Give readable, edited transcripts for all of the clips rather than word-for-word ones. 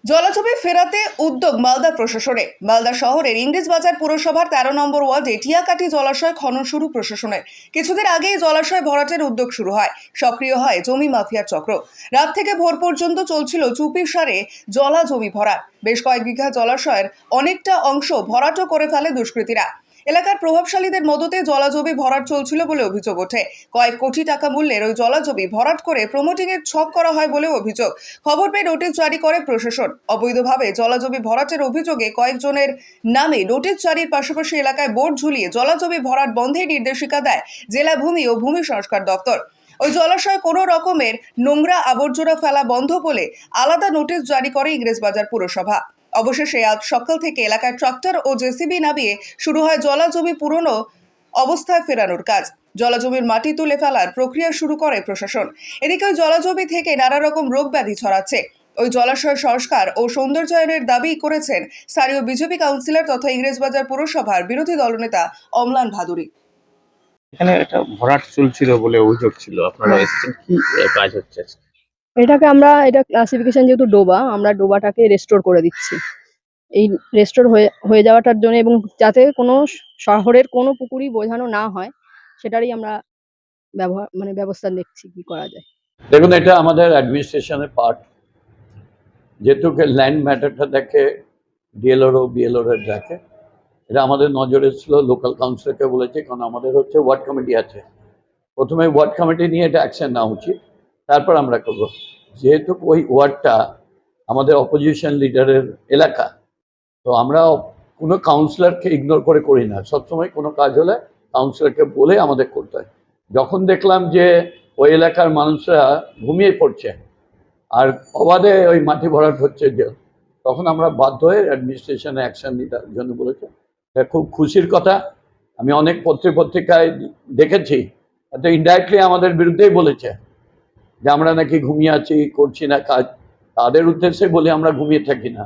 জলছবি ফেরাতে উদ্যোগ মালদা প্রশাসনের। মালদা শহরের ইংরেজবাজার পুরসভার ১৩ নম্বর ওয়ার্ডে টিয়াকাটি জলাশয় খনন শুরু প্রশাসনের। কিছুদিন আগেই জলাশয় ভরাটের উদ্যোগ শুরু হয়, সক্রিয় হয় জমি মাফিয়ার চক্র। রাত থেকে ভোর পর্যন্ত চলছিল চুপিসারে জলা জমি ভরাট। বেশ কয়েক বিঘা জলাশয়ের অনেকটা অংশ ভরাটও করে ফেলে দুষ্কৃতীরা। এলাকার প্রভাবশালীদের মদতে জলাজমি ভরাট চলছিল বলে অভিযোগ ওঠে। কয়েক কোটি টাকা মূল্যের ওই জলাজমি ভরাট করে প্রমোটিং এর ছক করা হয় বলেও অভিযোগ। খবর পেয়ে নোটিশ জারি করে প্রশাসন। অবৈধভাবে জলাজমি ভরাটের অভিযোগে কয়েকজনের নামে নোটিশ জারির পাশাপাশি এলাকায় বোর্ড ঝুলিয়ে জলাজমি ভরাট বন্ধের নির্দেশিকা দেয় জেলা ভূমি ও ভূমি সংস্কার দপ্তর। ওই জলাশয়ে কোনো রকমের নোংরা আবর্জনা ফেলা বন্ধ বলে আলাদা নোটিশ জারি করে ইংরেজবাজার পুরসভা। অবশেষে আজ সকাল থেকে এলাকায় ট্রাক্টর ও জেসিবি নামিয়ে শুরু হয় জলাজমি পুরনো অবস্থায় ফেরানোর কাজ। জলাজমির মাটি তুলে ফেলার প্রক্রিয়া শুরু করে প্রশাসন। এদিকে ওই জলাজমি থেকে নানা রকম রোগ ব্যাধি ছড়াচ্ছে। ওই জলাশয় সংস্কার ও সৌন্দর্যায়নের দাবি করেছেন স্থানীয় বিজেপি কাউন্সিলর তথা ইংরেজবাজার পুরসভার বিরোধী দলনেতা অম্লান ভাদুরী। এখানে একটা ভরাট চলছিল বলে অভিযোগ ছিল, আপনারা এসেছেন, কি কাজ হচ্ছে? এটা ক্লাসিফিকেশন যেহেতু ডোবা, আমরা ডোবাটাকে রেস্টোর করে দিচ্ছি। এই রেস্টোর হয়ে যাওয়াটার জন্য এবং যাতে কোনো শহরের কোনো পুকুরই বোঝানো না হয় সেটারই আমরা ব্যবস্থা দেখছি কি করা যায়। দেখুন, এটা আমাদের অ্যাডমিনিস্ট্রেশনের পার্ট। যেহেতু ল্যান্ড ম্যাটারটা দেখে ডিএলআর ও বিএলআর দেখে, এটা আমাদের নজরে ছিল। লোকাল কাউন্সিলরকে বলেছে, কারণ আমাদের হচ্ছে ওয়ার্ড কমিটি আছে। প্রথমে ওয়ার্ড কমিটি নিয়ে এটা অ্যাকশন নেওয়া উচিত, তারপর আমরা করব। যেহেতু ওই ওয়ার্ডটা আমাদের অপোজিশন লিডারের এলাকা, তো আমরা কোনো কাউন্সিলরকে ইগনোর করে করি না। সবসময় কোনো কাজ হলে কাউন্সিলরকে বলে আমাদের করতে হয়। যখন দেখলাম যে ওই এলাকার মানুষরা ঘুমিয়ে পড়ছে আর অবাধে ওই মাটি ভরাট হচ্ছে, যে তখন আমরা বাধ্য হয়ে অ্যাডমিনিস্ট্রেশনে অ্যাকশন নিতে জন্য বলেছে। এটা খুব খুশির কথা। আমি অনেক পত্রিকায় দেখেছি, তো ইনডাইরেক্টলি আমাদের বিরুদ্ধেই বলেছে যে আমরা নাকি ঘুমিয়ে আছি, করছি না কাজ। তাদের উদ্দেশ্যে বলি আমরা ঘুমিয়ে থাকি না,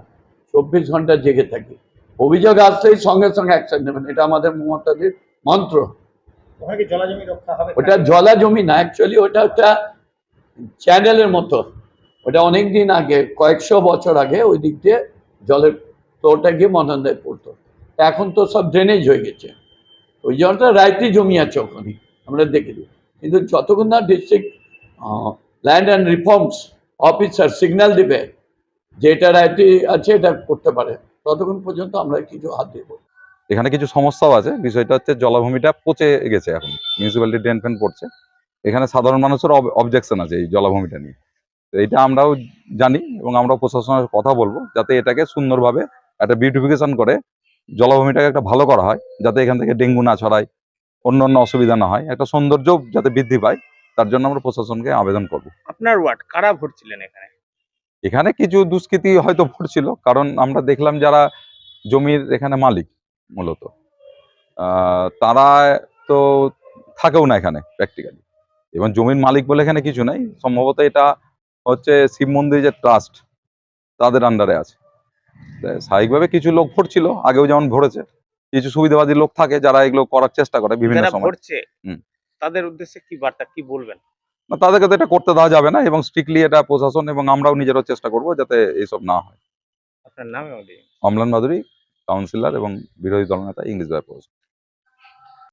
24 ঘন্টা জেগে থাকি। অভিযোগ আসলেই সঙ্গে সঙ্গে অ্যাকশন নেবেন, এটা আমাদের মমতাদির মন্ত্র। ওটা জলা জমি না, অ্যাকচুয়ালি ওটা একটা চ্যানেলের মতো। ওটা অনেক দিন আগে, কয়েকশো বছর আগে ওই দিক দিয়ে জলের ফ্লোটা গিয়ে মহানন্দায় পড়তো। এখন তো সব ড্রেনেজ হয়ে গেছে। ওই জলটা রাইতি জমি আছে ওখানে, আমরা দেখে দিই। কিন্তু যতক্ষণ না district land and reforms officer signal দিবে যে এটা রাইতি আছে, এটা করতে পারে, ততক্ষণ পর্যন্ত আমরা কিছু হাত দেবো। এখানে কিছু সমস্যাও আছে। বিষয়টা হচ্ছে জলাভূমিটা পচে গেছে, এখন মিউনিসিপ্যালিটি ড্রেন ফ্যান পড়ছে। এখানে সাধারণ মানুষের অবজেকশন আছে এই জলাভূমিটা নিয়ে। তো এইটা আমরাও জানি এবং আমরাও প্রশাসনের কথা বলবো যাতে এটাকে সুন্দরভাবে একটা বিউটিফিকেশন করে জলাভূমিটাকে একটা ভালো করা হয়, যাতে এখান থেকে ডেঙ্গু না ছড়ায়, অন্য অন্য অসুবিধা না হয়, একটা সৌন্দর্য যাতে বৃদ্ধি পায়, তার জন্য আমরা প্রশাসনকে আবেদন করব। আপনার ওয়ার্ড কারা ভরছিলেন এখানে? এখানে কিছু দুষ্কৃতী হয়তো ভরছিল, কারণ আমরা দেখলাম যারা জমির এখানে মালিক মূলত তারা তো থাকেও না এখানে প্র্যাকটিক্যালি, এবং জমির মালিক বলে এখানে কিছু নাই। সম্ভবত এটা হচ্ছে শিব মন্দির যে ট্রাস্ট, তাদের আন্ডারে আছে। স্বাভাবিকভাবে কিছু লোক ভরছিল, আগেও যেমন ভরেছে। কিছু সুবিধাবাদী লোক থাকে যারা এগুলো করার চেষ্টা করে বিভিন্ন সময়। ভরছে তাদের উদ্দেশ্যে কি বার্তা, কি বলবেন? না, তাদেরকে তো এটা করতে দেওয়া যাবে না, এবং স্ট্রিক্টলি এটা প্রশাসন এবং আমরাও নিজেরাও চেষ্টা করব যাতে এইসব না হয়। আপনার নাম? অম্লান ভাদুরী, কাউন্সিলর এবং বিরোধী দলনেতা, ইংরেজবাজার পৌরসভা।